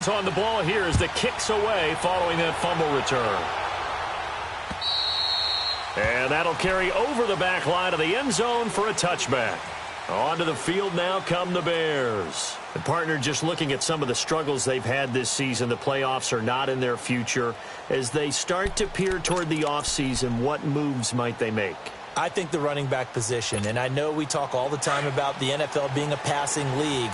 defense on the ball here as the kick's away following that fumble return. And that'll carry over the back line of the end zone for a touchback. Onto the field now come the Bears. The partner, just looking at some of the struggles they've had this season, the playoffs are not in their future. As they start to peer toward the offseason, what moves might they make? I think the running back position, and I know we talk all the time about the NFL being a passing league,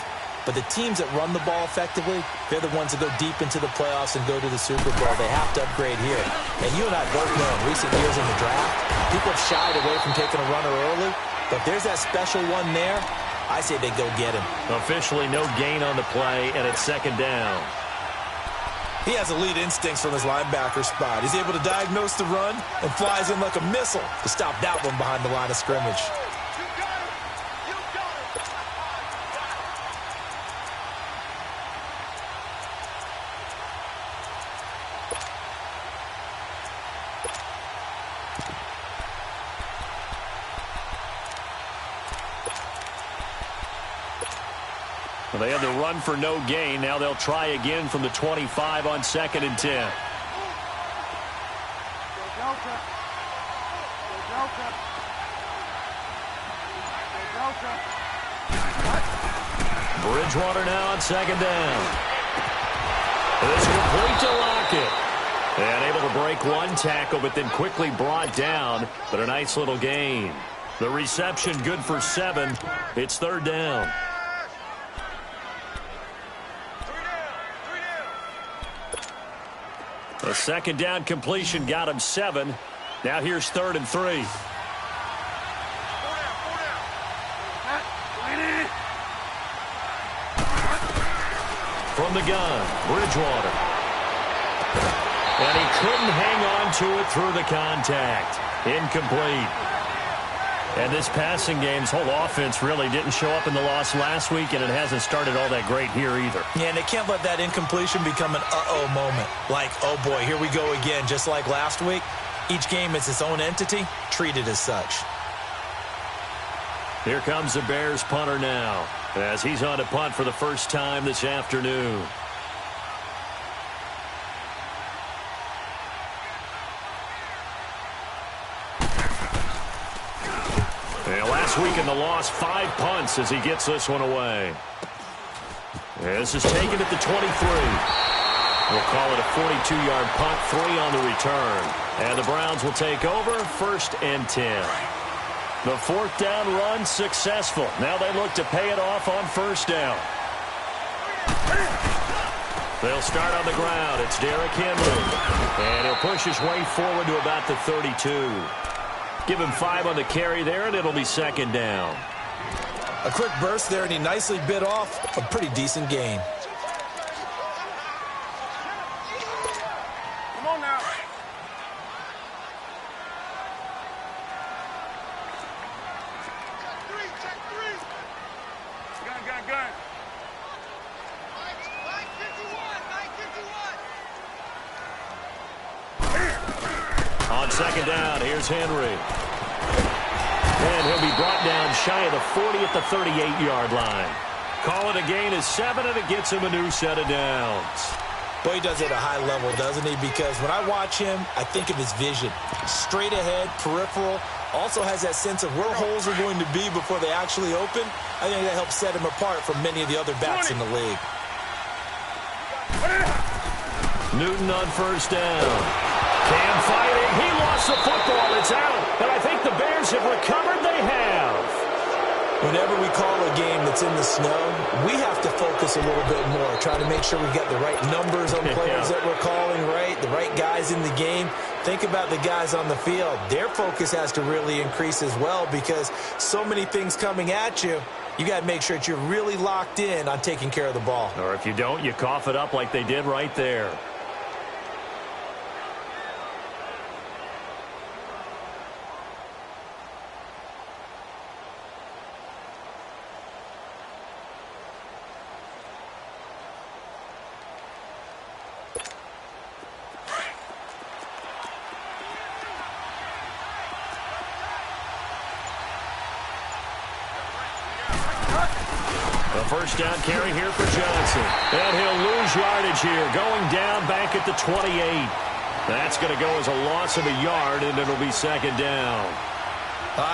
but the teams that run the ball effectively, they're the ones that go deep into the playoffs and go to the Super Bowl. They have to upgrade here. And you and I both know in recent years in the draft, people have shied away from taking a runner early. But if there's that special one there, I say they go get him. Officially no gain on the play, and it's second down. He has elite instincts from his linebacker spot. He's able to diagnose the run and flies in like a missile to stop that one behind the line of scrimmage. Well, they had the run for no gain. Now they'll try again from the 25 on 2nd and 10. Bridgewater now on 2nd down. It's complete to Lockett. And able to break one tackle, but then quickly brought down. But a nice little gain. The reception good for 7. It's 3rd down. A 2nd down completion got him 7. Now here's 3rd and 3. From the gun, Bridgewater. And he couldn't hang on to it through the contact. Incomplete. And this passing game's whole offense really didn't show up in the loss last week, and it hasn't started all that great here either. Yeah, and they can't let that incompletion become an uh-oh moment. Like, oh boy, here we go again, just like last week. Each game is its own entity, treated as such. Here comes the Bears punter now, as he's on to punt for the first time this afternoon. Last week in the loss, 5 punts as he gets this one away. This is taken at the 23. We'll call it a 42-yard punt, 3 on the return. And the Browns will take over, 1st and 10. The 4th down run successful. Now they look to pay it off on 1st down. They'll start on the ground. It's Derrick Henry. And he'll push his way forward to about the 32. Give him 5 on the carry there, and it'll be 2nd down. A quick burst there, and he nicely bit off a pretty decent gain. Come on now. Check 3. Gun. 951. On 2nd down, here's Henry. And he'll be brought down shy of the 40 at the 38-yard line. Call it a gain of 7, and it gets him a new set of downs. Boy, he does it at a high level, doesn't he? Because when I watch him, I think of his vision. Straight ahead, peripheral. Also has that sense of where holes are going to be before they actually open. I think that helps set him apart from many of the other backs in the league. Newton on 1st down. Cam fighting. He lost the football. It's out. And I think the Bears have recovered. They have. Whenever we call a game that's in the snow, we have to focus a little bit more, try to make sure we've got the right numbers on players that we're calling, right? The right guys in the game. Think about the guys on the field. Their focus has to really increase as well because so many things coming at you. You got to make sure that you're really locked in on taking care of the ball. Or if you don't, you cough it up like they did right there. first down carry here for Johnson. And he'll lose yardage here, going down back at the 28. That's going to go as a loss of a yard, and it'll be second down.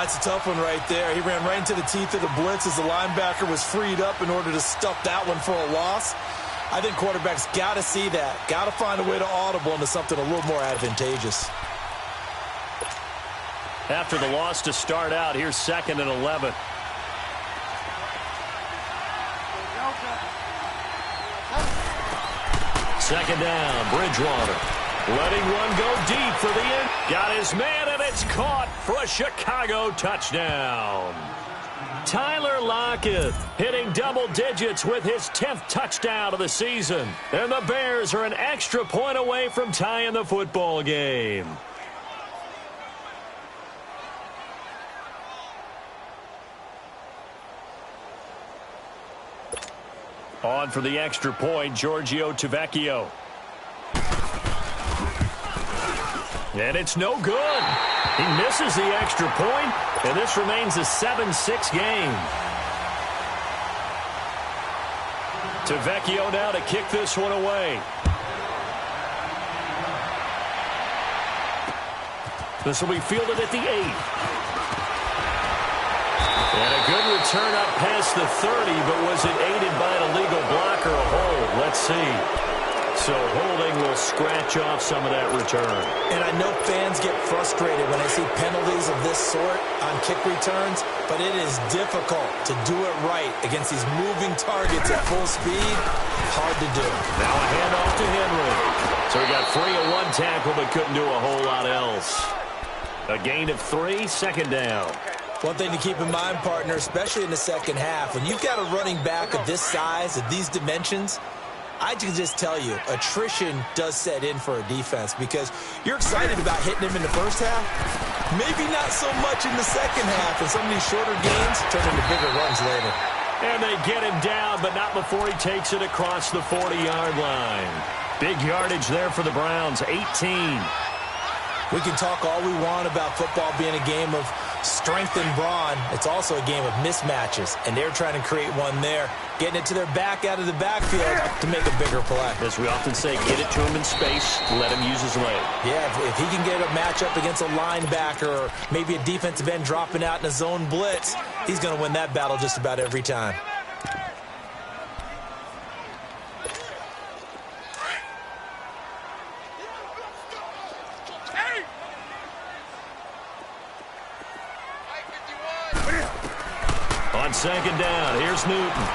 It's a tough one right there. He ran right into the teeth of the blitz as the linebacker was freed up in order to stuff that one for a loss. I think quarterbacks got to see that. Got to find a way to audible into something a little more advantageous. After the loss to start out, here's 2nd and 11. Second down, Bridgewater. Letting one go deep for the end. Got his man, and it's caught for a Chicago touchdown. Tyler Lockett hitting double digits with his 10th touchdown of the season. And the Bears are an extra point away from tying the football game. On for the extra point, Giorgio Tavecchio. And it's no good. He misses the extra point, and this remains a 7-6 game. Tavecchio now to kick this one away. This will be fielded at the 8. And a good return up past the 30, but was it aided by an illegal block or a hold? Let's see. So holding will scratch off some of that return. And I know fans get frustrated when they see penalties of this sort on kick returns, but it is difficult to do it right against these moving targets at full speed. Hard to do. Now a handoff to Henry. So he got free of one tackle, but couldn't do a whole lot else. A gain of 3, second down. One thing to keep in mind, partner, especially in the second half, when you've got a running back of this size, of these dimensions, I can just tell you, attrition does set in for a defense because you're excited about hitting him in the first half. Maybe not so much in the second half, and some of these shorter games turn into bigger runs later. And they get him down, but not before he takes it across the 40-yard line. Big yardage there for the Browns, 18. We can talk all we want about football being a game of strength and brawn. It's also a game of mismatches, and they're trying to create one there, getting it to their back out of the backfield to make a bigger play. As we often say, get it to him in space, let him use his leg. Yeah, if he can get a matchup against a linebacker or maybe a defensive end dropping out in a zone blitz, he's going to win that battle just about every time. On second down, here's Newton.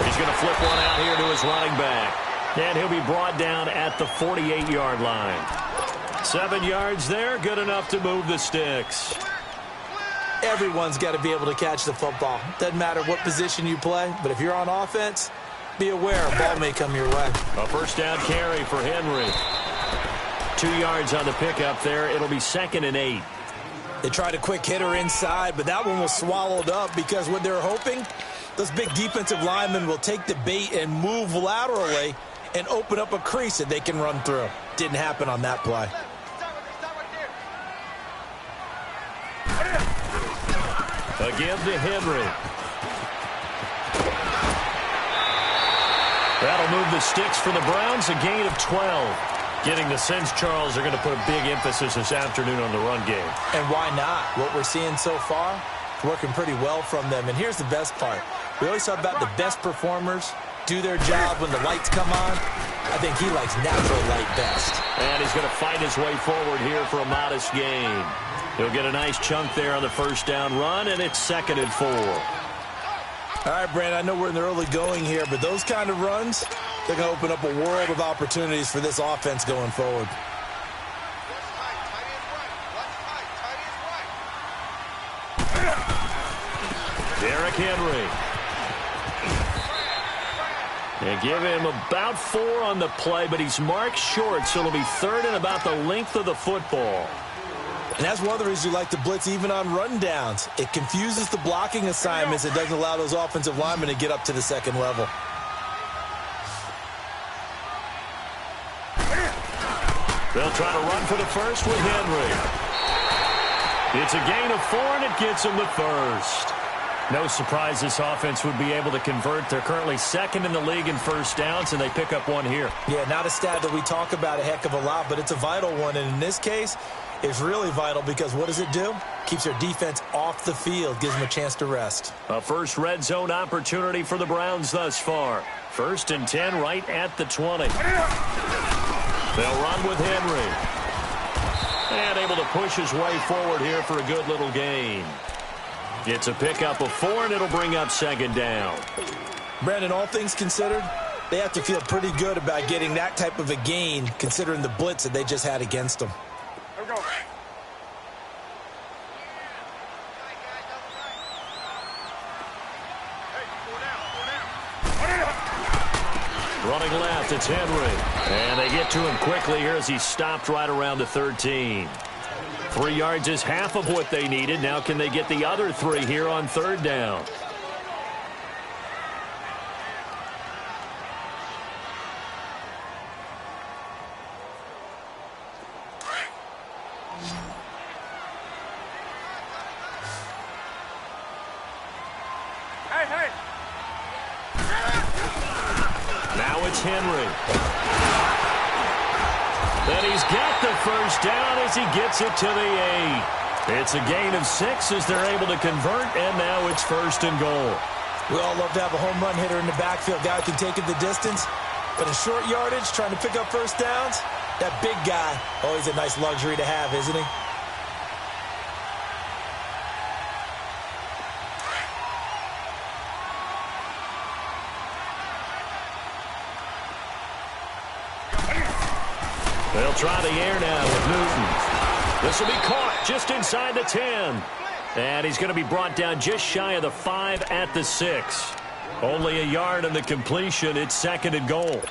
He's going to flip one out here to his running back. And he'll be brought down at the 48-yard line. 7 yards there, good enough to move the sticks. Everyone's got to be able to catch the football. Doesn't matter what position you play, but if you're on offense, be aware a ball may come your way. A first down carry for Henry. 2 yards on the pickup there. It'll be 2nd and 8. They tried a quick hitter inside, but that one was swallowed up because what they're hoping, those big defensive linemen will take the bait and move laterally and open up a crease that they can run through. Didn't happen on that play. Again to Henry. That'll move the sticks for the Browns, a gain of 12. Getting the sense, Charles, they're going to put a big emphasis this afternoon on the run game. And why not? What we're seeing so far, working pretty well from them. And here's the best part. We always talk about the best performers do their job when the lights come on. I think he likes natural light best. And he's going to fight his way forward here for a modest gain. He'll get a nice chunk there on the first down run, and it's 2nd and 4. All right, Brandon, I know we're in the early going here, but those kind of runs, they're going to open up a world of opportunities for this offense going forward. Derrick Henry. They give him about 4 on the play, but he's marked short, so it'll be 3rd and about the length of the football. And that's one of the reasons you like to blitz even on rundowns. It confuses the blocking assignments. It doesn't allow those offensive linemen to get up to the second level. They'll try to run for the first with Henry. It's a gain of 4, and it gets him the first. No surprise this offense would be able to convert. They're currently second in the league in first downs, and they pick up one here. Yeah, not a stat that we talk about a heck of a lot, but it's a vital one. And in this case, it's really vital because what does it do? Keeps their defense off the field, gives them a chance to rest. A first red zone opportunity for the Browns thus far. 1st and 10 right at the 20. They'll run with Henry. And able to push his way forward here for a good little gain. It's a pickup of 4, and it'll bring up 2nd down. Brandon, all things considered, they have to feel pretty good about getting that type of a gain, considering the blitz that they just had against them. Here we go. Running left, it's Henry. And they get to him quickly here as he stopped right around the 13. 3 yards is half of what they needed. Now can they get the other 3 here on 3rd down? Hey. Now it's Henry. Then he's got the first down as he gets it to the 8. It's a gain of 6 as they're able to convert, and now it's 1st and goal. We all love to have a home run hitter in the backfield. Guy who can take it the distance. But in short yardage, trying to pick up first downs, that big guy, always a nice luxury to have, isn't he? They'll try the air now with Newton. This will be caught just inside the 10. And he's going to be brought down just shy of the 5 at the 6. Only a yard on the completion. It's 2nd and goal.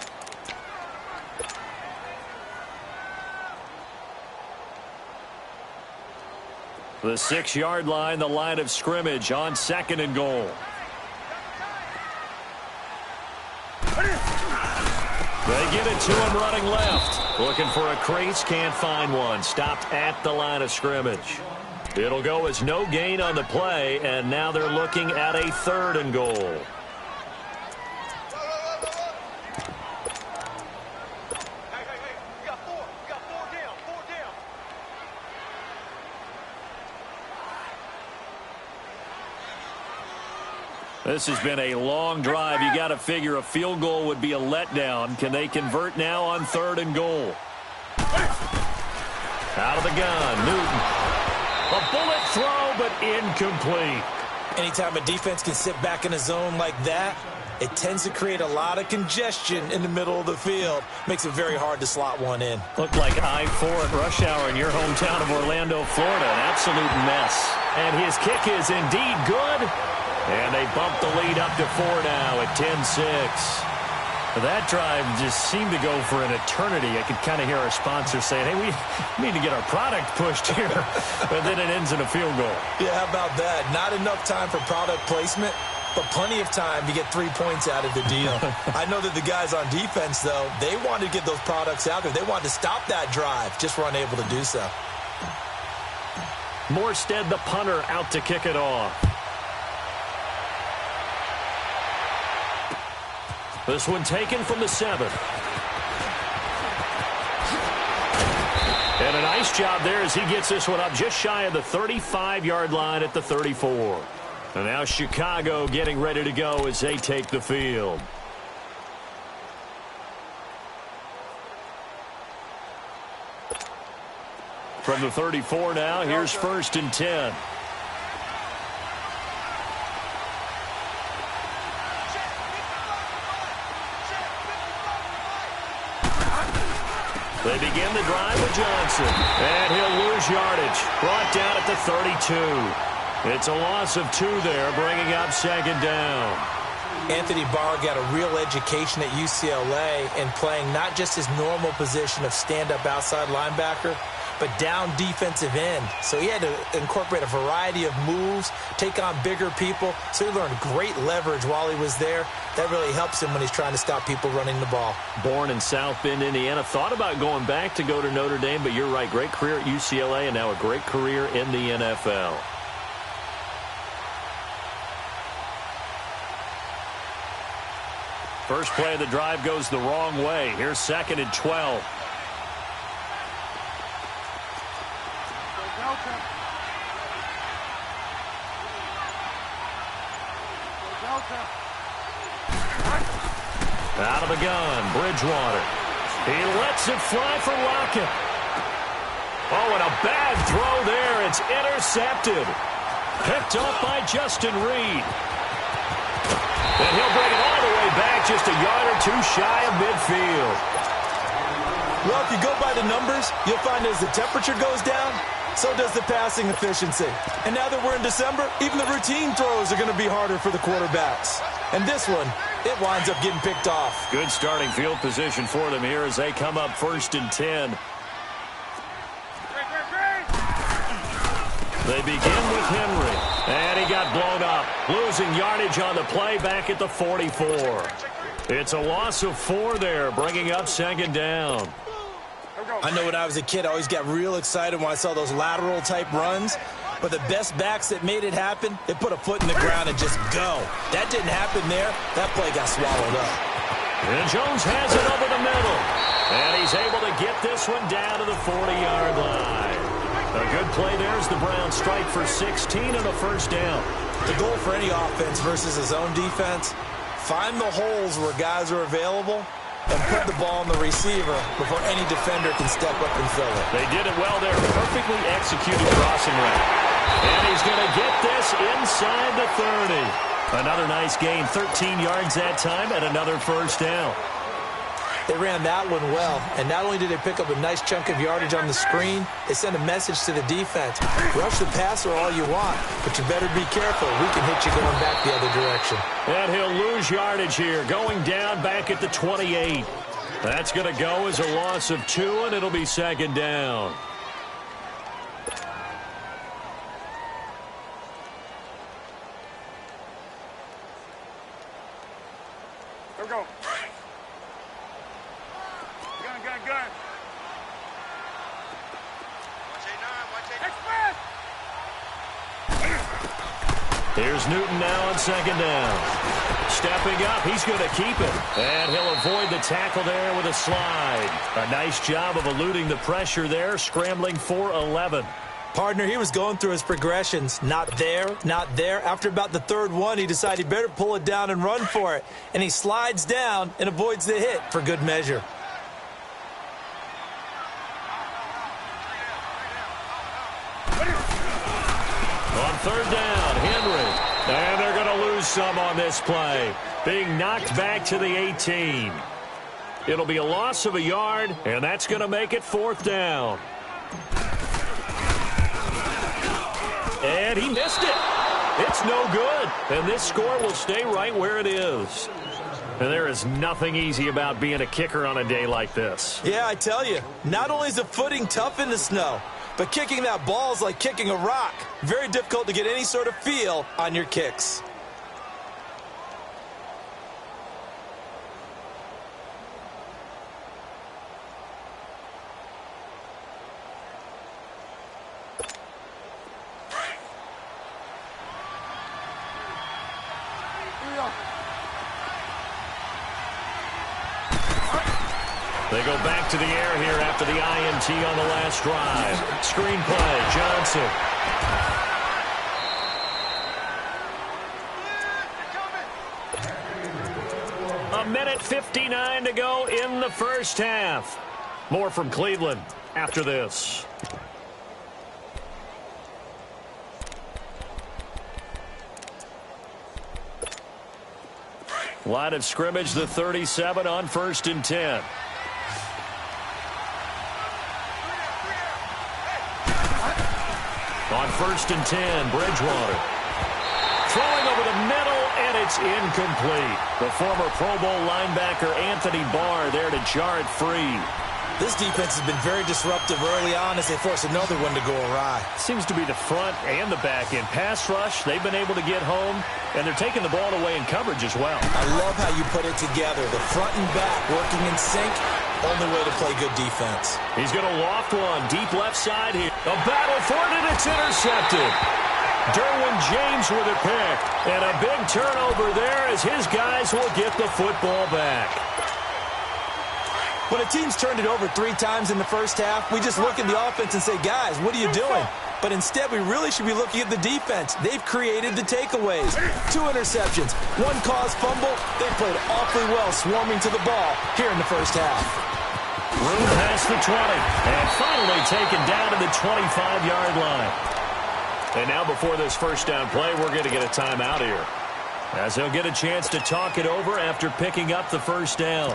The 6-yard line, the line of scrimmage on 2nd and goal. They get it to him running left. Looking for a crease, can't find one. Stopped at the line of scrimmage. It'll go as no gain on the play, and now they're looking at a 3rd and goal. Hey, we got 4. We got 4 down. 4 down. This has been a long drive. You got to figure a field goal would be a letdown. Can they convert now on 3rd and goal? Out of the gun, Newton. A bullet throw, but incomplete. Anytime a defense can sit back in a zone like that, it tends to create a lot of congestion in the middle of the field. Makes it very hard to slot one in. Looked like I-4 at rush hour in your hometown of Orlando, Florida. An absolute mess. And his kick is indeed good. And they bump the lead up to 4 now at 10-6. That drive just seemed to go for an eternity. I could kind of hear our sponsor saying, hey, we need to get our product pushed here. But then it ends in a field goal. Yeah, how about that? Not enough time for product placement, but plenty of time to get 3 points out of the deal. I know that the guys on defense, though, they wanted to get those products out there. They wanted to stop that drive, just were unable to do so. Morstead, the punter, out to kick it off. This one taken from the 7. And a nice job there as he gets this one up just shy of the 35-yard line at the 34. And now Chicago getting ready to go as they take the field. From the 34 now, here's 1st and 10. They begin the drive with Johnson. And he'll lose yardage. Brought down at the 32. It's a loss of 2 there, bringing up 2nd down. Anthony Barr got a real education at UCLA in playing not just his normal position of stand-up outside linebacker, but down defensive end. So he had to incorporate a variety of moves, take on bigger people. So he learned great leverage while he was there. That really helps him when he's trying to stop people running the ball. Born in South Bend, Indiana. Thought about going back to go to Notre Dame, but you're right. Great career at UCLA and now a great career in the NFL. First play of the drive goes the wrong way. Here's 2nd and 12. Out of the gun, Bridgewater. He lets it fly for Lockett. Oh, and a bad throw there. It's intercepted. Picked up by Justin Reed. And he'll bring it all the way back, just a yard or two shy of midfield. Well, if you go by the numbers, you'll find as the temperature goes down, so does the passing efficiency. And now that we're in December, even the routine throws are going to be harder for the quarterbacks. And this one, it winds up getting picked off. Good starting field position for them here as they come up 1st and 10. They begin with Henry. And he got blown up. Losing yardage on the play back at the 44. It's a loss of 4 there, bringing up 2nd down. I know when I was a kid, I always got real excited when I saw those lateral-type runs. But the best backs that made it happen, they put a foot in the ground and just go. That didn't happen there. That play got swallowed up. And Jones has it over the middle. And he's able to get this one down to the 40-yard line. A good play there as the Browns strike for 16 and a 1st down. The goal for any offense versus his own defense, find the holes where guys are available and put the ball on the receiver before any defender can step up and fill it. They did it well there. Perfectly executed crossing route. And he's going to get this inside the 30. Another nice gain, 13 yards that time, and another 1st down. They ran that one well, and not only did they pick up a nice chunk of yardage on the screen, they sent a message to the defense. Rush the passer all you want, but you better be careful. We can hit you going back the other direction. And he'll lose yardage here, going down back at the 28. That's going to go as a loss of 2, and it'll be 2nd down. Here we go. Gun. Express! Here's Newton now on 2nd down. Stepping up, he's going to keep it. And he'll avoid the tackle there with a slide. A nice job of eluding the pressure there, scrambling for 11. Partner, he was going through his progressions. Not there, not there. After about the 3rd one, he decided he better pull it down and run for it. And he slides down and avoids the hit for good measure. On 3rd down, Henry. And they're going to lose some on this play. Being knocked back to the 18. It'll be a loss of a yard, and that's going to make it 4th down. And he missed it. It's no good. And this score will stay right where it is. And there is nothing easy about being a kicker on a day like this. Yeah, I tell you, not only is the footing tough in the snow, but kicking that ball is like kicking a rock. Very difficult to get any sort of feel on your kicks. They go back to the air here after the INT on the last drive. Screen play, Johnson. A minute 59 to go in the 1st half. More from Cleveland after this. Line of scrimmage, the 37 on 1st and 10. On 1st and 10, Bridgewater. Throwing over the middle, and it's incomplete. The former Pro Bowl linebacker Anthony Barr there to jar it free. This defense has been very disruptive early on as they force another one to go awry. Seems to be the front and the back end. Pass rush, they've been able to get home, and they're taking the ball away in coverage as well. I love how you put it together. The front and back working in sync. Only way to play good defense. He's going to loft one deep left side here. A battle for it, and it's intercepted. Derwin James with a pick. And a big turnover there as his guys will get the football back. When a team's turned it over 3 times in the first half, we just look at the offense and say, guys, what are you doing? But instead, we really should be looking at the defense. They've created the takeaways. 2 interceptions, 1 caused fumble. They played awfully well swarming to the ball here in the first half. Room past the 20. And finally taken down to the 25-yard line. And now before this first down play, we're going to get a timeout here, as they'll get a chance to talk it over after picking up the first down.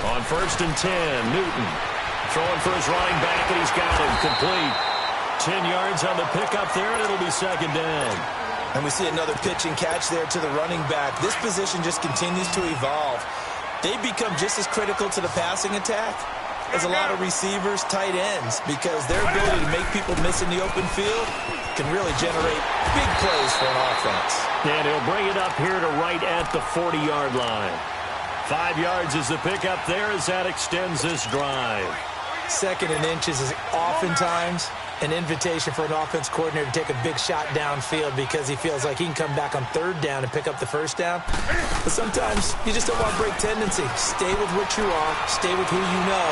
On 1st and 10, Newton throwing for his running back, and he's got him complete. 10 yards on the pickup there, and it'll be 2nd down. And we see another pitch and catch there to the running back. This position just continues to evolve. They become just as critical to the passing attack as a lot of receivers, tight ends, because their ability to make people miss in the open field can really generate big plays for an offense. And he'll bring it up here to right at the 40-yard line. 5 yards is the pickup there as that extends this drive. 2nd and inches is oftentimes an invitation for an offense coordinator to take a big shot downfield because he feels like he can come back on 3rd down and pick up the first down. But sometimes you just don't want to break tendency. Stay with what you are, stay with who you know,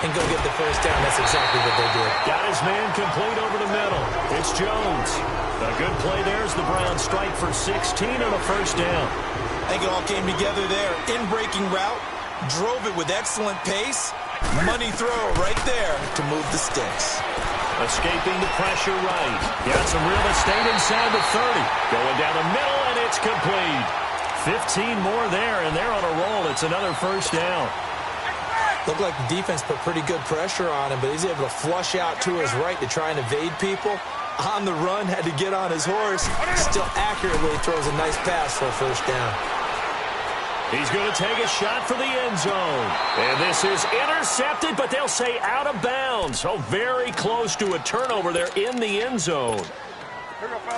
and go get the first down. That's exactly what they did. Got his man complete over the middle. It's Jones. A good play there as the Browns strike for 16 on a first down. I think it all came together there. In-breaking route, drove it with excellent pace. Money throw right there to move the sticks. Escaping the pressure right. Got some real estate inside the 30. Going down the middle, and it's complete. 15 more there, and they're on a roll. It's another first down. Looked like the defense put pretty good pressure on him, but he's able to flush out to his right to try and evade people. On the run, had to get on his horse. Still accurately throws a nice pass for a first down. He's going to take a shot for the end zone. And this is intercepted, but they'll say out of bounds. So very close to a turnover there in the end zone.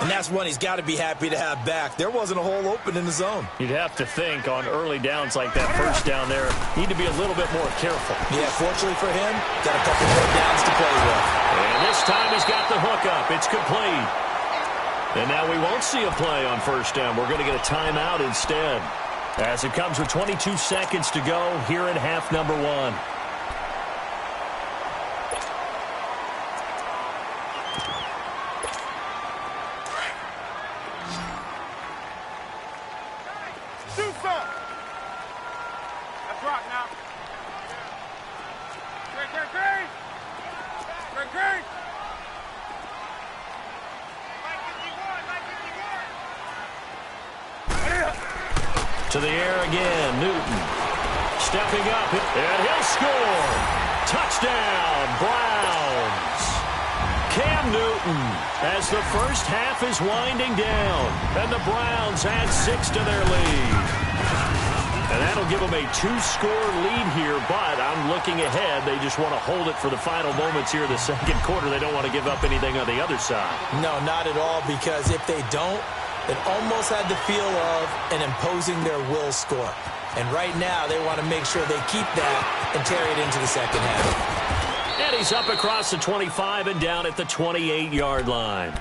And that's one he's got to be happy to have back. There wasn't a hole open in the zone. You'd have to think on early downs like that first down there, need to be a little bit more careful. Yeah, fortunately for him, got a couple more downs to play with. And this time he's got the hook up. It's complete. And now we won't see a play on first down. We're going to get a timeout instead, as it comes with 22 seconds to go here in half number 1. To the air again, Newton. Stepping up, and he'll score. Touchdown, Browns. Cam Newton, as the first half is winding down, and the Browns add 6 to their lead. And that'll give them a 2-score lead here, but I'm looking ahead. They just want to hold it for the final moments here in the second quarter. They don't want to give up anything on the other side. No, not at all, because if they don't, it almost had the feel of an imposing their will score. And right now, they want to make sure they keep that and carry it into the second half. And he's up across the 25 and down at the 28-yard line.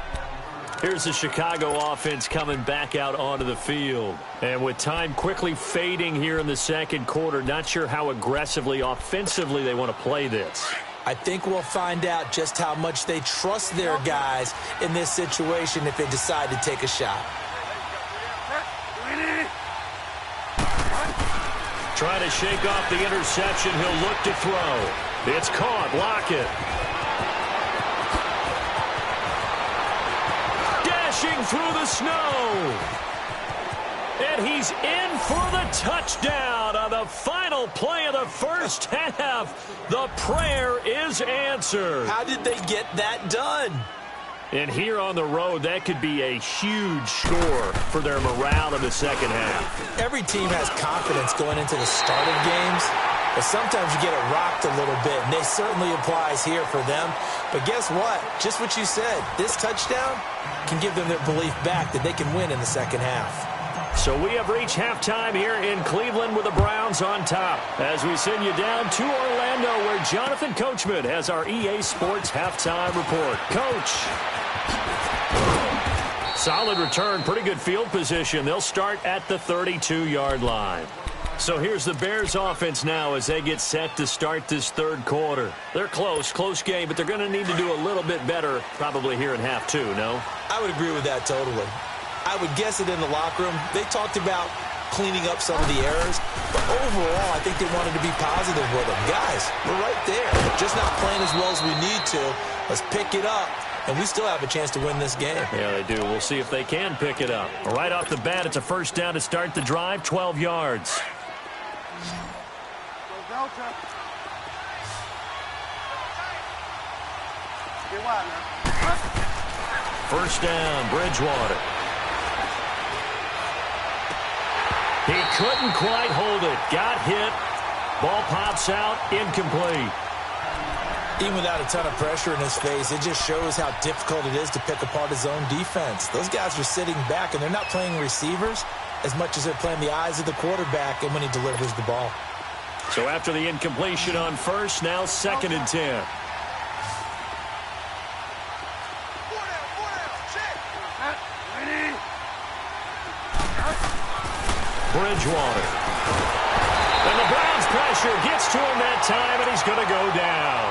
Here's the Chicago offense coming back out onto the field. And with time quickly fading here in the second quarter, not sure how aggressively, offensively they want to play this. I think we'll find out just how much they trust their guys in this situation if they decide to take a shot. Trying to shake off the interception. He'll look to throw. It's caught. Lockett. Dashing through the snow. And he's in for the touchdown on the final play of the first half. The prayer is answered. How did they get that done? And here on the road, that could be a huge score for their morale in the second half. Every team has confidence going into the start of games, but sometimes you get it rocked a little bit, and it certainly applies here for them. But guess what? Just what you said, this touchdown can give them their belief back that they can win in the second half. So we have reached halftime here in Cleveland with the Browns on top. As we send you down to Orlando, where Jonathan Coachman has our EA Sports halftime report. Coach. Solid return, pretty good field position. They'll start at the 32-yard line. So here's the Bears offense now as they get set to start this third quarter. They're close game, but they're going to need to do a little bit better probably here in half two, no? I would agree with that totally. I would guess it in the locker room. They talked about cleaning up some of the errors, but overall I think they wanted to be positive with them. Guys, we're right there. Just not playing as well as we need to. Let's pick it up, and we still have a chance to win this game. Yeah, they do. We'll see if they can pick it up. Right off the bat, it's a first down to start the drive, 12 yards. First down, Bridgewater. He couldn't quite hold it. Got hit. Ball pops out, incomplete. Even without a ton of pressure in his face, it just shows how difficult it is to pick apart his own defense. Those guys are sitting back, and they're not playing receivers as much as they're playing the eyes of the quarterback and when he delivers the ball. So after the incompletion on first, now 2nd and 10. Bridgewater. And the Browns pressure gets to him that time, and he's going to go down.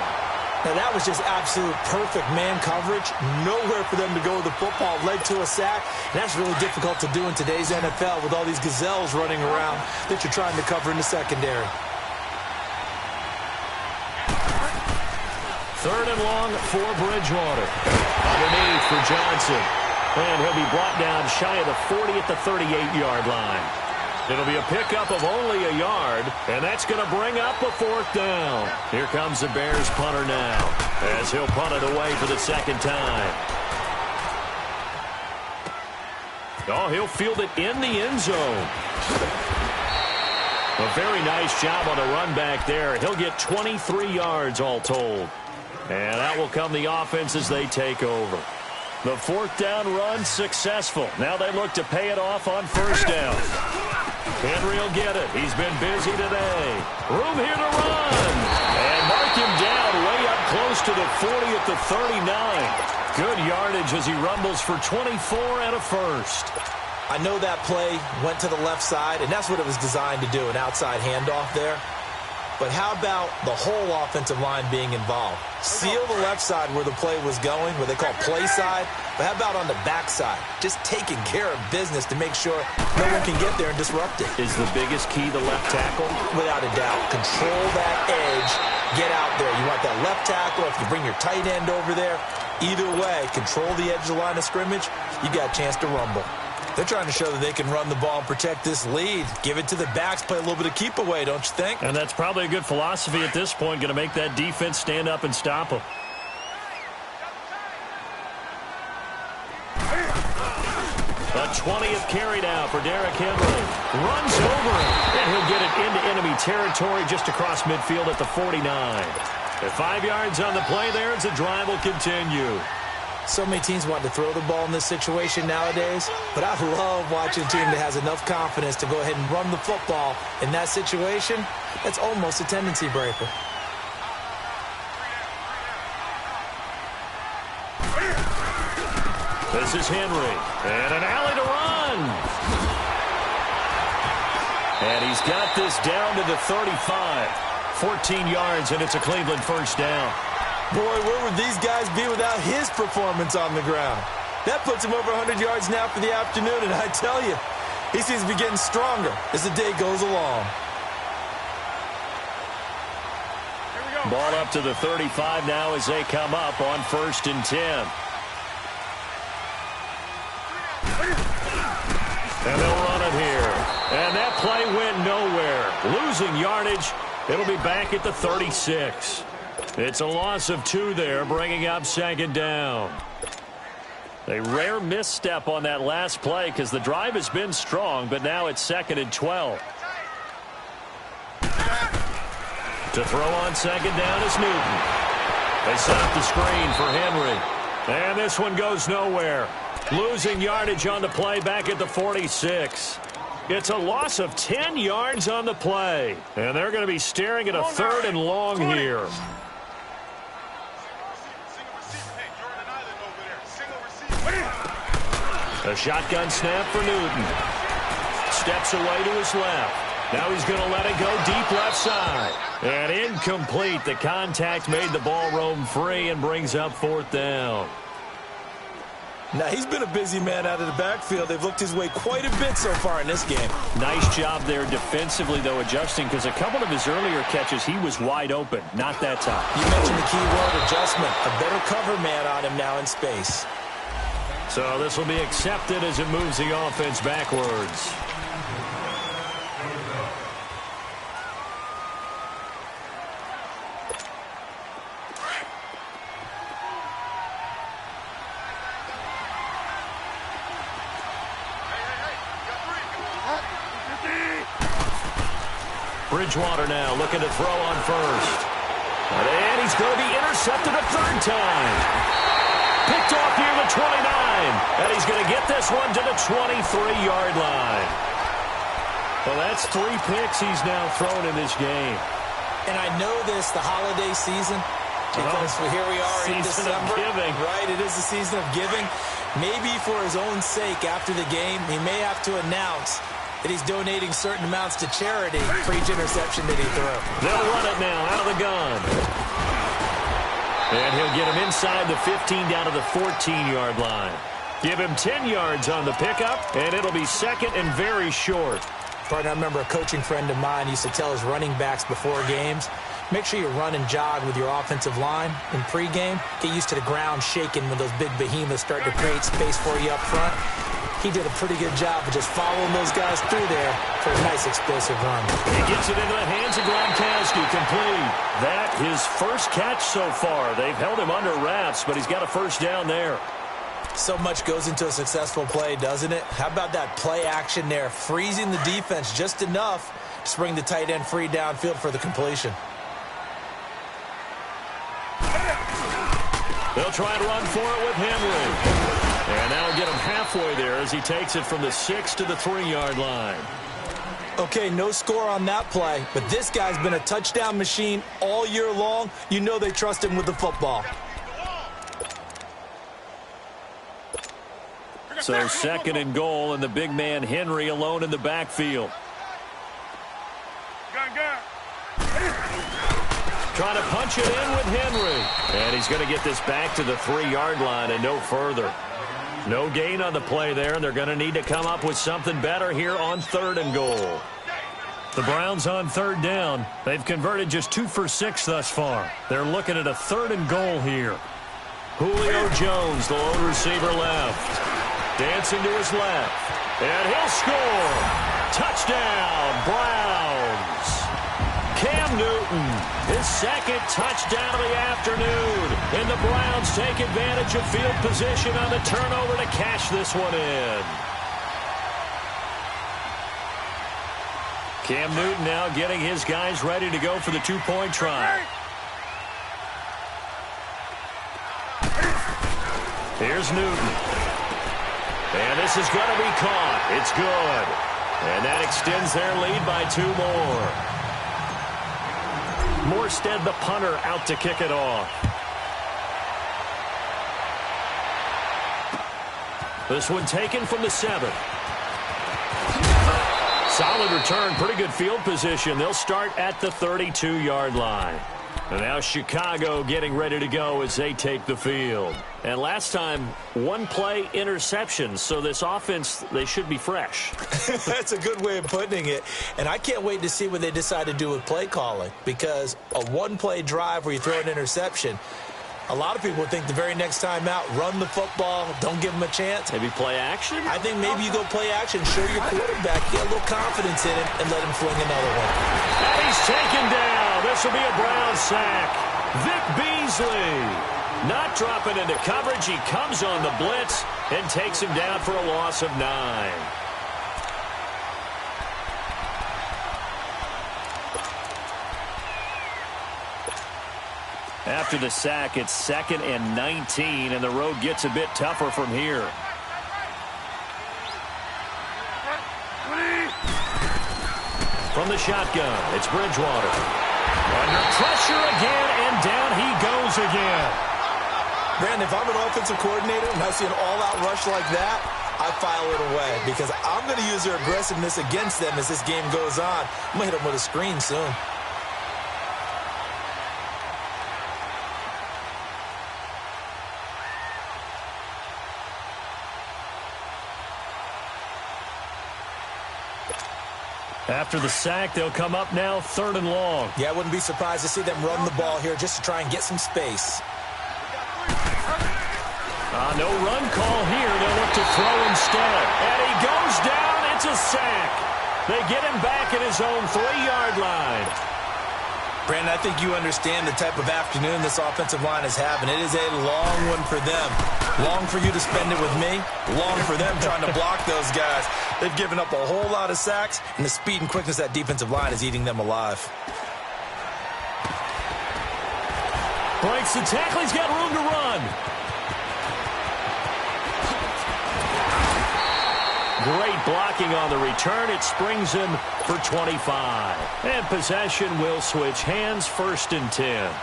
Now that was just absolute perfect man coverage. Nowhere for them to go with the football. Led to a sack. And that's really difficult to do in today's NFL with all these gazelles running around that you're trying to cover in the secondary. 3rd and long for Bridgewater. Underneath for Johnson. And he'll be brought down shy of the 40 at the 38-yard line. It'll be a pickup of only a yard, and that's going to bring up a 4th down. Here comes the Bears punter now, as he'll punt it away for the 2nd time. Oh, he'll field it in the end zone. A very nice job on the run back there. He'll get 23 yards all told. And out will come the offense as they take over. The 4th down run successful. Now they look to pay it off on first down. Henry will get it. He's been busy today. Room here to run. And mark him down way up close to the 40 at the 39. Good yardage as he rumbles for 24 and a first. I know that play went to the left side, and that's what it was designed to do, an outside handoff there. But how about the whole offensive line being involved? Seal the left side where the play was going, what they call play side. But how about on the back side? Just taking care of business to make sure no one can get there and disrupt it. Is the biggest key the left tackle? Without a doubt. Control that edge. Get out there. You want that left tackle. If you bring your tight end over there, either way, control the edge of the line of scrimmage, you got a chance to rumble. They're trying to show that they can run the ball and protect this lead. Give it to the backs, play a little bit of keep away, don't you think? And that's probably a good philosophy at this point, going to make that defense stand up and stop them. A 20th carry now for Derrick Henry. Runs over him, and he'll get it into enemy territory just across midfield at the 49. At 5 yards on the play there as the drive will continue. So many teams want to throw the ball in this situation nowadays, but I love watching a team that has enough confidence to go ahead and run the football in that situation. That's almost a tendency breaker. This is Henry, and an alley to run. And he's got this down to the 35. 14 yards, and it's a Cleveland first down. Boy, where would these guys be without his performance on the ground? That puts him over 100 yards now for the afternoon, and I tell you, he seems to be getting stronger as the day goes along. Ball up to the 35 now as they come up on 1st and 10. And they'll run it here. And that play went nowhere. Losing yardage. It'll be back at the 36. It's a loss of 2 there, bringing up 2nd down. A rare misstep on that last play because the drive has been strong, but now it's 2nd and 12. To throw on 2nd down is Newton. They set up the screen for Henry. And this one goes nowhere. Losing yardage on the play back at the 46. It's a loss of 10 yards on the play. And they're going to be staring at a 3rd and long here. A shotgun snap for Newton. Steps away to his left. Now he's going to let it go deep left side. And incomplete. The contact made the ball roam free and brings up 4th down. Now, he's been a busy man out of the backfield. They've looked his way quite a bit so far in this game. Nice job there defensively, though, adjusting, because a couple of his earlier catches, he was wide open. Not that time. You mentioned the key word, adjustment. A better cover man on him now in space. So this will be accepted as it moves the offense backwards. Bridgewater now looking to throw on first. And he's going to be intercepted a 3rd time. Picked off near the 29. And he's going to get this one to the 23-yard line. Well, that's 3 picks he's now thrown in this game. And I know this, the holiday season, because here we are in December. Right, it is the season of giving. Maybe for his own sake after the game, he may have to announce that he's donating certain amounts to charity for each interception that he threw. They'll run it now out of the gun. And he'll get him inside the 15 down to the 14-yard line. Give him 10 yards on the pickup, and it'll be 2nd and very short. Partner, I remember a coaching friend of mine used to tell his running backs before games, make sure you run and jog with your offensive line in pregame. Get used to the ground shaking when those big behemoths start to create space for you up front. He did a pretty good job of just following those guys through there for a nice explosive run. He gets it into the hands of Gronkowski, complete. That his first catch so far. They've held him under wraps, but he's got a 1st down there. So much goes into a successful play, doesn't it? How about that play action there, freezing the defense just enough to bring the tight end free downfield for the completion. They'll try to run for it with Henry. And now get him halfway there as he takes it from the 6 to the 3-yard line. Okay, no score on that play, but this guy's been a touchdown machine all year long. You know they trust him with the football. So 2nd and goal, and the big man Henry alone in the backfield. Trying to punch it in with Henry. And he's going to get this back to the 3-yard line and no further. No gain on the play there, and they're going to need to come up with something better here on 3rd and goal. The Browns on 3rd down. They've converted just 2 for 6 thus far. They're looking at a 3rd and goal here. Julio Jones, the lone receiver left. Dancing to his left. And he'll score. Touchdown, Browns. Cam Newton, his 2nd touchdown of the afternoon. And the Browns take advantage of field position on the turnover to cash this one in. Cam Newton now getting his guys ready to go for the 2-point try. Here's Newton. And this is going to be caught. It's good. And that extends their lead by 2 more. Morstead, the punter, out to kick it off. This one taken from the 7. Solid return, pretty good field position. They'll start at the 32-yard line. And now Chicago getting ready to go as they take the field. And last time, 1-play interception. So this offense, they should be fresh. That's a good way of putting it. And I can't wait to see what they decide to do with play calling. Because a 1-play drive where you throw an interception, a lot of people think the very next time out, run the football, don't give them a chance. Maybe play action? I think maybe you go play action, show your quarterback, get a little confidence in him, and let him fling another one. And he's taken down. This will be a Brown sack. Vic Beasley not dropping into coverage. He comes on the blitz and takes him down for a loss of 9. After the sack, it's 2nd and 19, and the road gets a bit tougher from here. from the shotgun. It's Bridgewater. Under pressure again, and down he goes again. Brandon, if I'm an offensive coordinator and I see an all-out rush like that, I file it away because I'm going to use their aggressiveness against them as this game goes on. I'm going to hit them with a screen soon. After the sack, they'll come up now 3rd and long. Yeah, I wouldn't be surprised to see them run the ball here just to try and get some space. No run call here. They'll look to throw instead. And he goes down. It's a sack. They get him back at his own 3-yard line. Brandon, I think you understand the type of afternoon this offensive line is having. It is a long one for them. Long for you to spend it with me. Long for them trying to block those guys. They've given up a whole lot of sacks, and the speed and quickness of that defensive line is eating them alive. Breaks the tackle. He's got room to run. Great blocking on the return. It springs him for 25. And possession will switch hands, 1st and 10.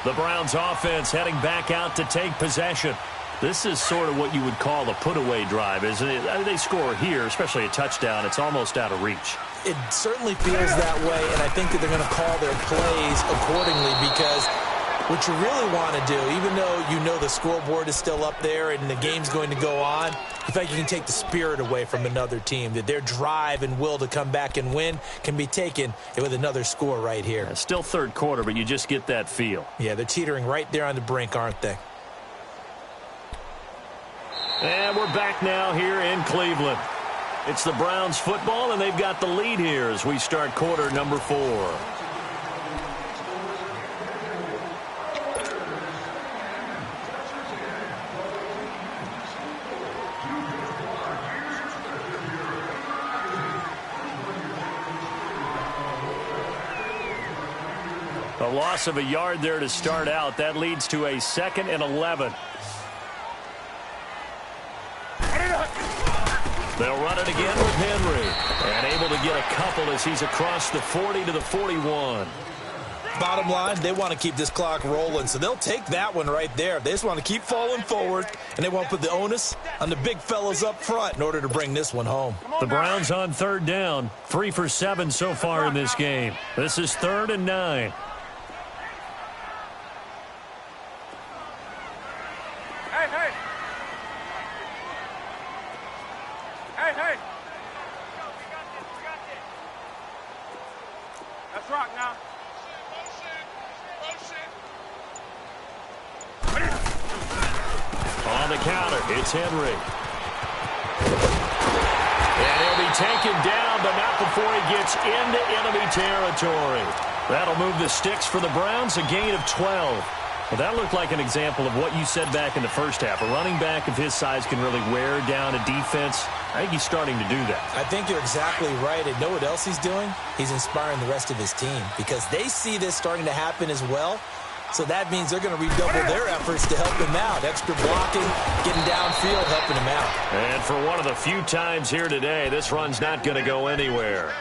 The Browns offense heading back out to take possession. This is sort of what you would call a put-away drive, isn't it? I mean, they score here, especially a touchdown. It's almost out of reach. It certainly feels that way, and I think that they're going to call their plays accordingly because what you really want to do, even though you know the scoreboard is still up there and the game's going to go on, in fact, you can take the spirit away from another team, that their drive and will to come back and win can be taken with another score right here. Yeah, still 3rd quarter, but you just get that feel. Yeah, they're teetering right there on the brink, aren't they? And we're back now here in Cleveland. It's the Browns football, and they've got the lead here as we start quarter number 4. A loss of a yard there to start out. That leads to a 2nd and 11. They'll run it again with Henry. And able to get a couple as he's across the 40 to the 41. Bottom line, they want to keep this clock rolling, so they'll take that one right there. They just want to keep falling forward, and they want to put the onus on the big fellas up front in order to bring this one home. The Browns on 3rd down. 3 for 7 so far in this game. This is 3rd and 9. Hey. Let's rock now. On the counter, it's Henry. And he'll be taken down, but not before he gets into enemy territory. That'll move the sticks for the Browns, a gain of 12. Well, that looked like an example of what you said back in the first half. A running back of his size can really wear down a defense. I think he's starting to do that. I think you're exactly right. And know what else he's doing? He's inspiring the rest of his team because they see this starting to happen as well. So that means they're going to redouble their efforts to help him out. Extra blocking, getting downfield, helping him out. And for one of the few times here today, this run's not going to go anywhere.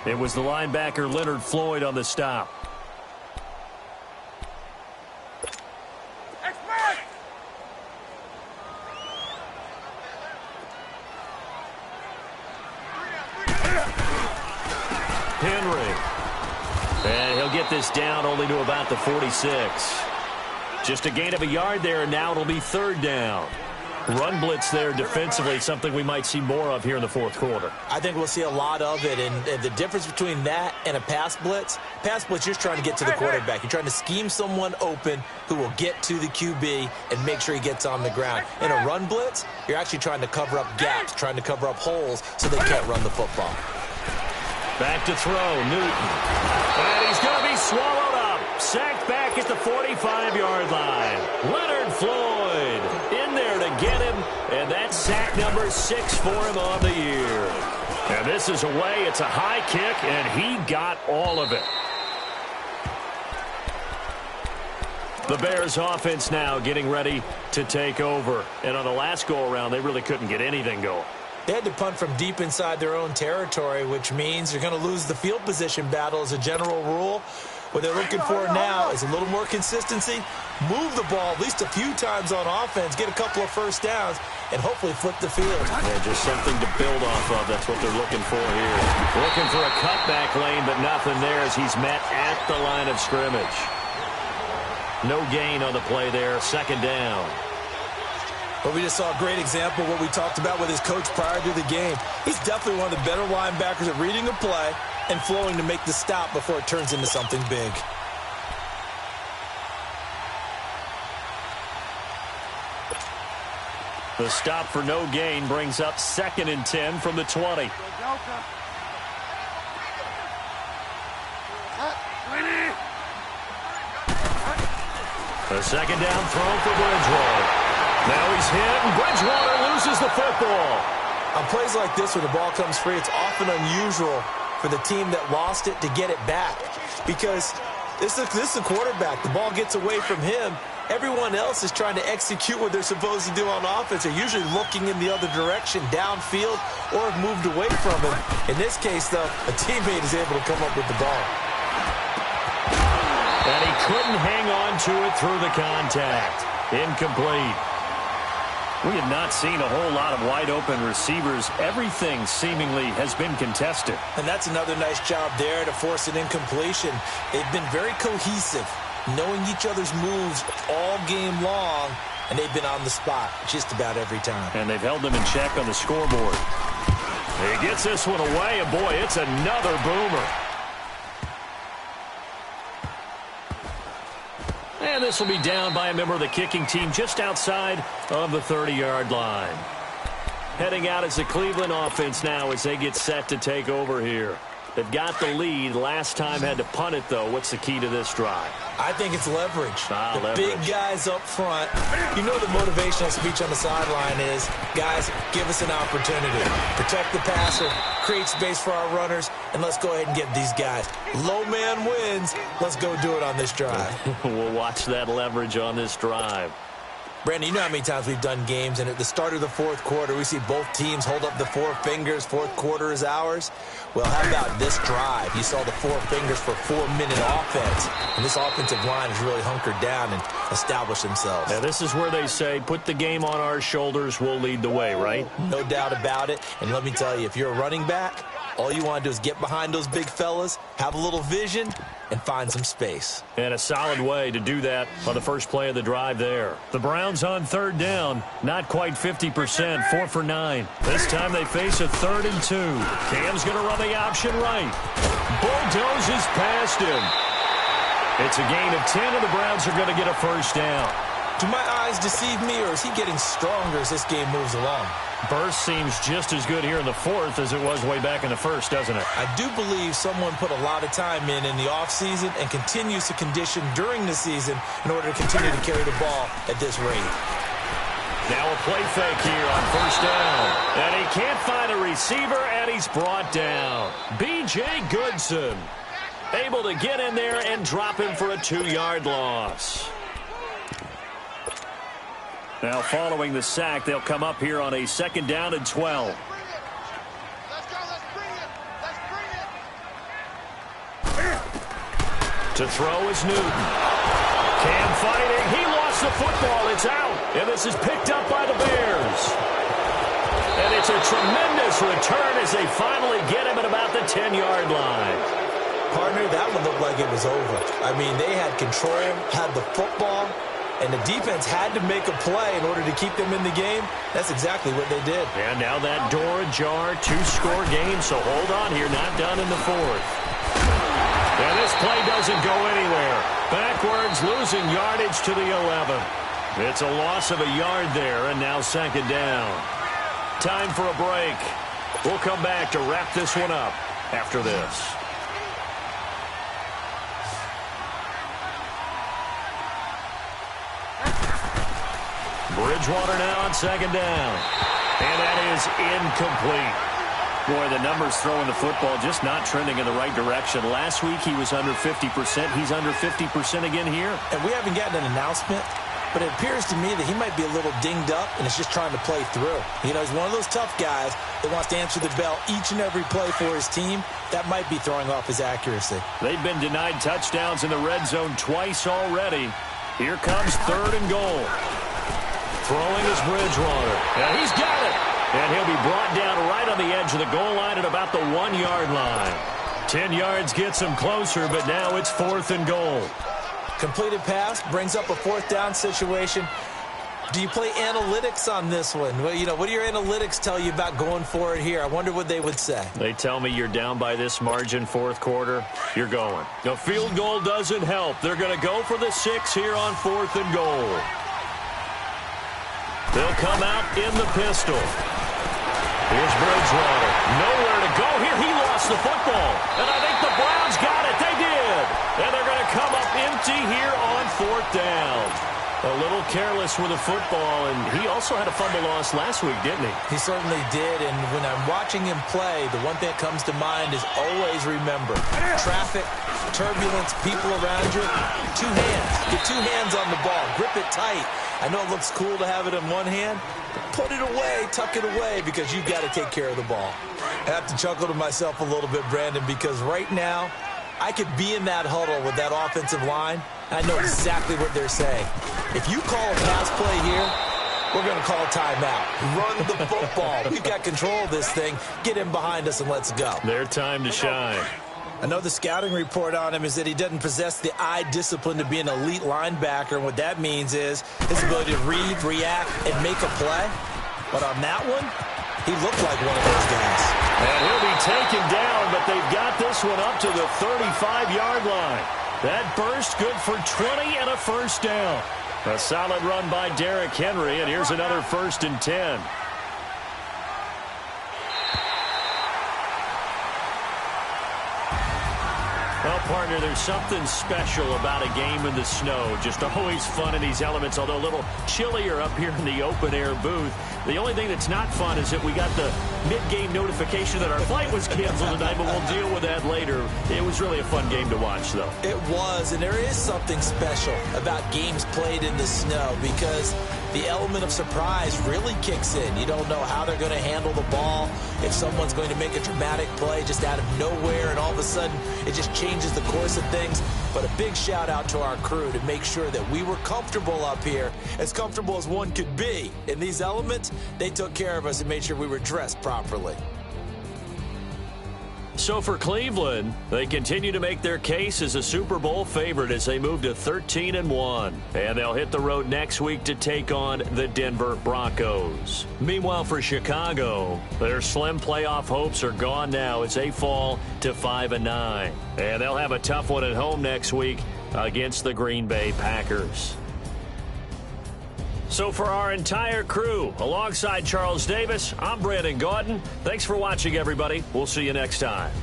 It was the linebacker Leonard Floyd on the stop. Henry. And he'll get this down only to about the 46. Just a gain of a yard there, and now it'll be 3rd down. Run blitz there defensively, something we might see more of here in the 4th quarter. I think we'll see a lot of it, and the difference between that and a pass blitz, you're just trying to get to the quarterback. You're trying to scheme someone open who will get to the QB and make sure he gets on the ground. In a run blitz, you're actually trying to cover up gaps, trying to cover up holes so they can't run the football. Back to throw, Newton. And he's going to be swallowed up. Sacked back at the 45-yard line. Leonard Floyd in there to get him. And that's sack number 6 for him on the year. And this is away. It's a high kick, and he got all of it. The Bears offense now getting ready to take over. And on the last go-around, they really couldn't get anything going. They had to punt from deep inside their own territory, which means you're going to lose the field position battle as a general rule. What they're looking for now is a little more consistency, move the ball at least a few times on offense, get a couple of first downs, and hopefully flip the field. Yeah, just something to build off of. That's what they're looking for here. Looking for a cutback lane, but nothing there as he's met at the line of scrimmage. No gain on the play there, second down. But we just saw a great example of what we talked about with his coach prior to the game. He's definitely one of the better linebackers at reading a play and flowing to make the stop before it turns into something big. The stop for no gain brings up 2nd and 10 from the 20. A second down throw for Bridgewater. Now he's hit, and Bridgewater loses the football. On plays like this where the ball comes free, it's often unusual for the team that lost it to get it back. Because this is a quarterback. The ball gets away from him. Everyone else is trying to execute what they're supposed to do on offense. They're usually looking in the other direction, downfield, or have moved away from him. In this case, though, a teammate is able to come up with the ball. And he couldn't hang on to it through the contact. Incomplete. We have not seen a whole lot of wide-open receivers. Everything seemingly has been contested. And that's another nice job there to force an incompletion. They've been very cohesive, knowing each other's moves all game long, and they've been on the spot just about every time. And they've held them in check on the scoreboard. He gets this one away, and boy, it's another boomer. And this will be down by a member of the kicking team just outside of the 30-yard line. Heading out is the Cleveland offense now as they get set to take over here. They've got the lead. Last time had to punt it, though. What's the key to this drive? I think it's leverage. The Leverage. big guys up front. You know the motivational speech on the sideline is, guys, give us an opportunity. Protect the passer, create space for our runners, and let's go ahead and get these guys. Low man wins. Let's go do it on this drive. We'll watch that leverage on this drive. Brandon, you know how many times we've done games, and at the start of the fourth quarter, we see both teams hold up the four fingers, fourth quarter is ours. Well, how about this drive? You saw the four fingers for 4-minute offense, and this offensive line has really hunkered down and established themselves. Now, this is where they say, put the game on our shoulders, we'll lead the way, right? No doubt about it, and let me tell you, if you're a running back, all you want to do is get behind those big fellas, have a little vision, and find some space. And a solid way to do that on the first play of the drive there. The Browns on third down, not quite 50%, 4 for 9. This time they face a 3rd and 2. Cam's going to run the option right. Bulldozes past him. It's a gain of 10, and the Browns are going to get a first down. Do my eyes deceive me, or is he getting stronger as this game moves along? Burst seems just as good here in the fourth as it was way back in the first, doesn't it? I do believe someone put a lot of time in the offseason and continues to condition during the season in order to continue to carry the ball at this rate. Now a play fake here on first down. And he can't find a receiver, and he's brought down. B.J. Goodson able to get in there and drop him for a 2-yard loss. Now following the sack, they'll come up here on a 2nd down and 12. Let's go, let's bring it. Let's bring it. To throw is Newton. Cam fighting. He lost the football. It's out. And this is picked up by the Bears. And it's a tremendous return as they finally get him at about the 10-yard line. Partner, that one looked like it was over. I mean, they had control, had the football, and the defense had to make a play in order to keep them in the game. That's exactly what they did. And now that door ajar, 2-score game, so hold on here, not done in the fourth. And this play doesn't go anywhere. Backwards, losing yardage to the 11. It's a loss of a yard there, and now 2nd down. Time for a break. We'll come back to wrap this one up after this. Bridgewater now on 2nd down. And that is incomplete. Boy, the numbers throwing the football just not trending in the right direction. Last week he was under 50%. He's under 50% again here. And we haven't gotten an announcement, but it appears to me that he might be a little dinged up and is just trying to play through. You know, he's one of those tough guys that wants to answer the bell each and every play for his team. That might be throwing off his accuracy. They've been denied touchdowns in the red zone twice already. Here comes 3rd and goal. Throwing is Bridgewater. And he's got it. And he'll be brought down right on the edge of the goal line at about the 1-yard line. 10 yards gets him closer, but now it's 4th and goal. Completed pass brings up a 4th down situation. Do you play analytics on this one? Well, you know, what do your analytics tell you about going for it here? I wonder what they would say. They tell me you're down by this margin 4th quarter, you're going. The field goal doesn't help. They're going to go for the 6 here on 4th and goal. They'll come out in the pistol. Here's Bridgewater. Nowhere to go here. He lost the football. And I think the Browns got it. They did. And they're going to come up empty here on 4th down. A little careless with the football, and he also had a fumble loss last week, didn't he? He certainly did, and when I'm watching him play, the one thing that comes to mind is always remember, traffic, turbulence, people around you, 2 hands. Get 2 hands on the ball. Grip it tight. I know it looks cool to have it in one hand, but put it away, tuck it away, because you've got to take care of the ball. I have to chuckle to myself a little bit, Brandon, because right now, I could be in that huddle with that offensive line. I know exactly what they're saying. If you call a pass play here, we're going to call a timeout. Run the football. We've got control of this thing. Get him behind us and let's go. Their time to shine. I know the scouting report on him is that he doesn't possess the eye discipline to be an elite linebacker. And what that means is his ability to read, react, and make a play. But on that one, he looked like one of those guys. And he'll be taken down, but they've got this one up to the 35-yard line. That burst good for 20 and a 1st down. A solid run by Derrick Henry, and here's another 1st and 10. Well, partner, there's something special about a game in the snow. Just always fun in these elements, although a little chillier up here in the open-air booth. The only thing that's not fun is that we got the mid-game notification that our flight was canceled tonight, but we'll deal with that later. It was really a fun game to watch, though. It was, and there is something special about games played in the snow because the element of surprise really kicks in. You don't know how they're going to handle the ball, if someone's going to make a dramatic play just out of nowhere, and all of a sudden it just changes the course of things. But a big shout out to our crew to make sure that we were comfortable up here, as comfortable as one could be. In these elements, they took care of us and made sure we were dressed properly. So for Cleveland, they continue to make their case as a Super Bowl favorite as they move to 13-1. And they'll hit the road next week to take on the Denver Broncos. Meanwhile, for Chicago, their slim playoff hopes are gone now as they fall to 5-9. And they'll have a tough one at home next week against the Green Bay Packers. So for our entire crew, alongside Charles Davis, I'm Brandon Gaudin. Thanks for watching, everybody. We'll see you next time.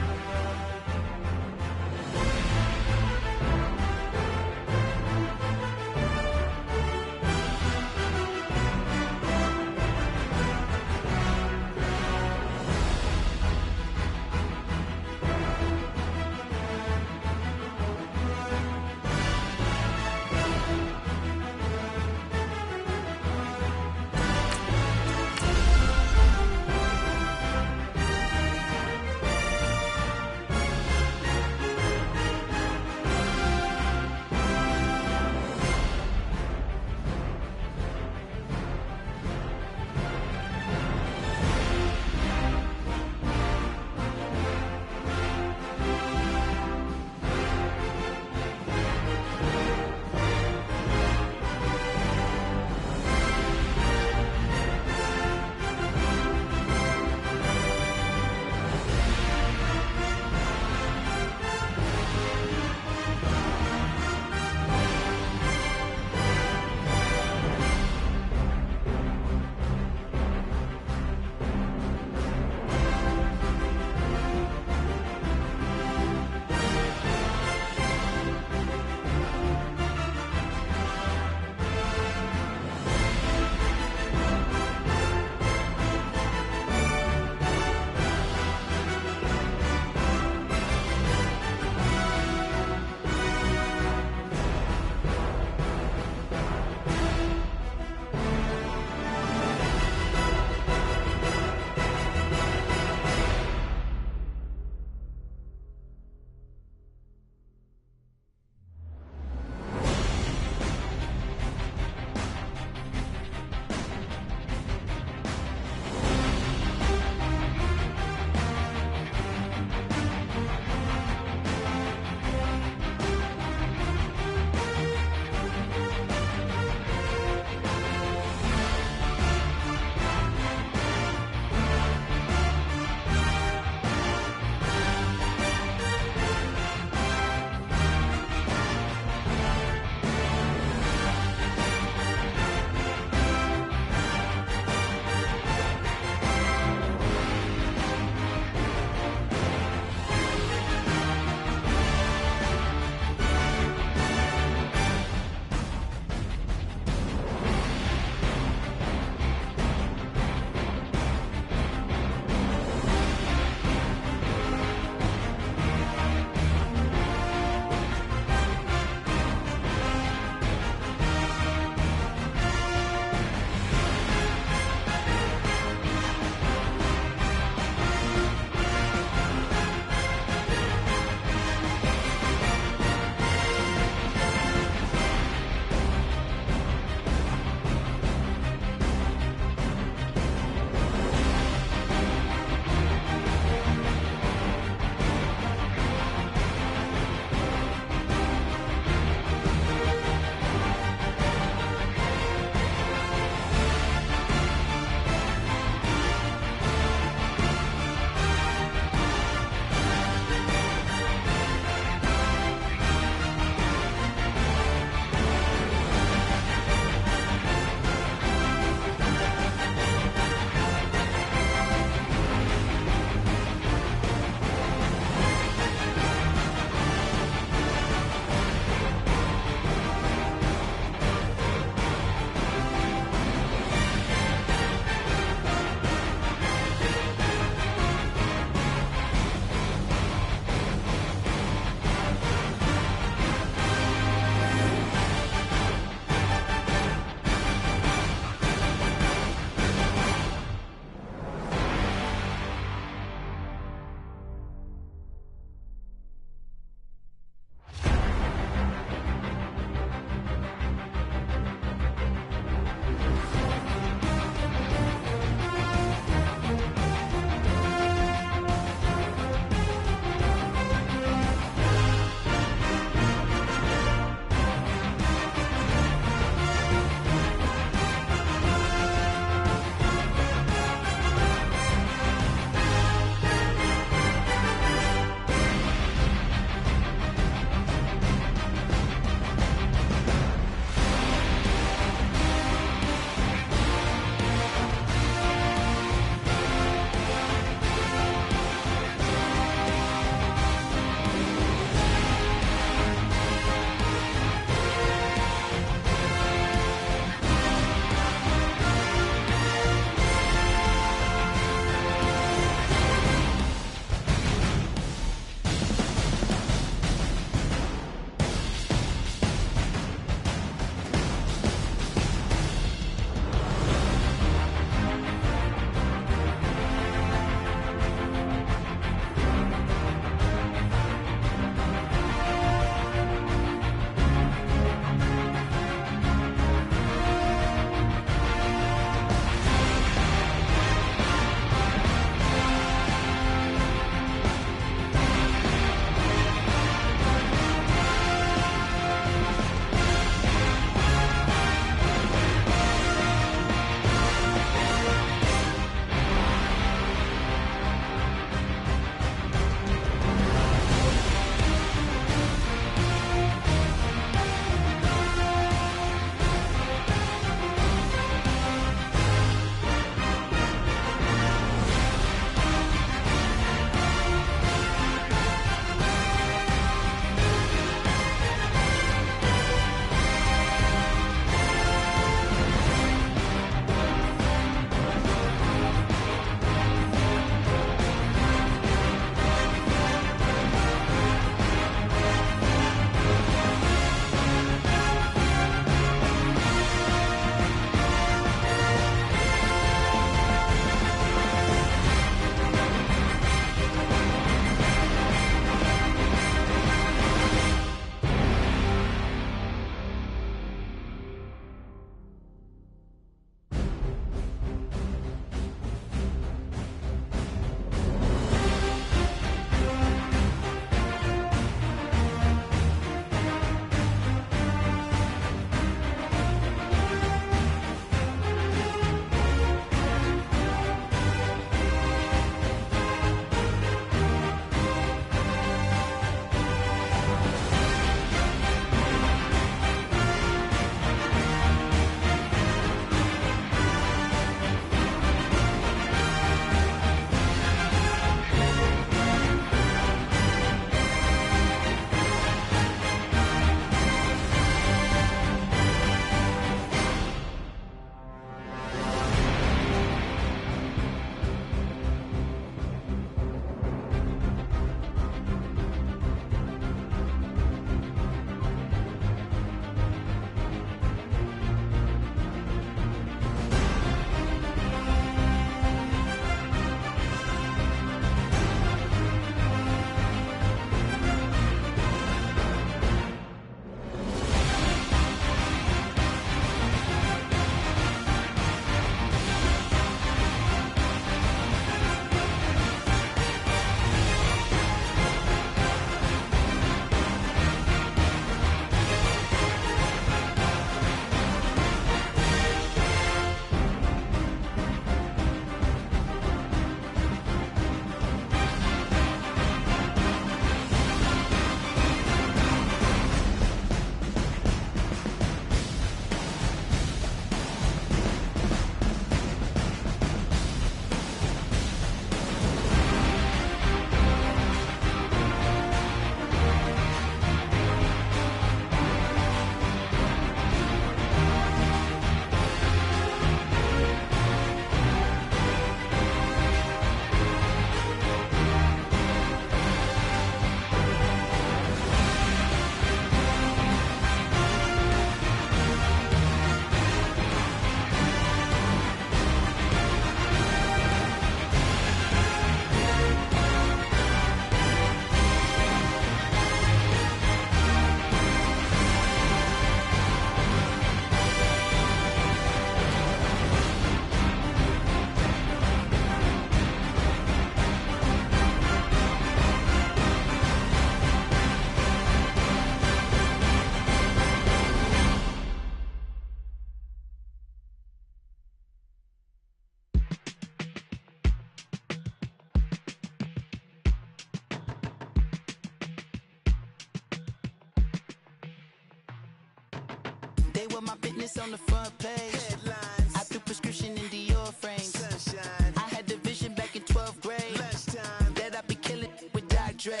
They were my business on the front page. Headlines. I threw prescription in Dior frames. Sunshine. I had the vision back in 12th grade. Lunchtime. That I'd be killing with Dr. Dre.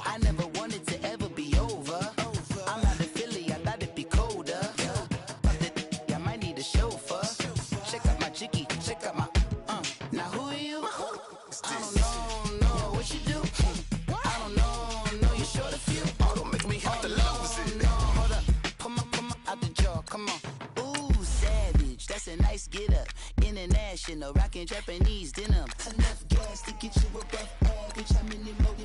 I never wanted to ever be over. I'm out of Philly, I thought it'd be colder. I might need a chauffeur. Check out my jiggy, check out my Now who are you? I don't know what you do. I don't know you short a few. Oh, don't make me have to lose it. No, hold up, come on, out the jaw, come on. Ooh, savage, that's a nice get up. International, rockin' Japanese denim. Enough gas to get you a rough average. How many more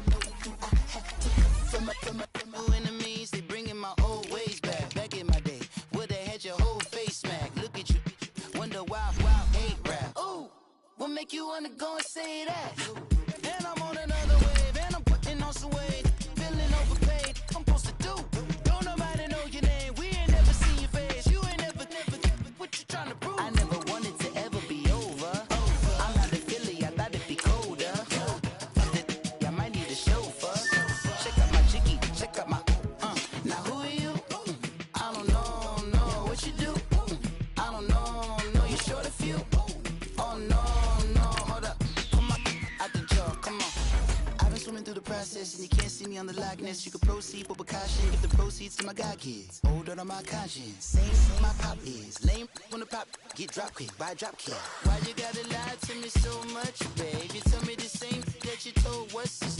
do I have to from my enemies? They bringing my old ways back. Back in my day, would've had your whole face smacked. Look at you, wonder why hate rap. Ooh, what make you wanna go and say that? And I'm on another wave, and I'm putting on some weight. Feeling overpaid, I'm supposed to do. Don't nobody know your name, we ain't never seen your face. You ain't never, what you trying to prove? I never wanted to ever be over. I'm out of Philly, I thought it'd be colder. I might need a chauffeur. Check out my jiggy, check out my Now who are you? I don't know what you do. I don't know you short a few. Oh no, hold up, come on, out the jaw, come on. I've been swimming through the process and you can't see me on the likeness. You can proceed with caution, give the proceeds to my God kids. Hold on my conscience, same my pop is. Lame when the pop get drop quick, buy drop kick. Why you gotta lie to me so much, babe? You tell me the same that you told what's his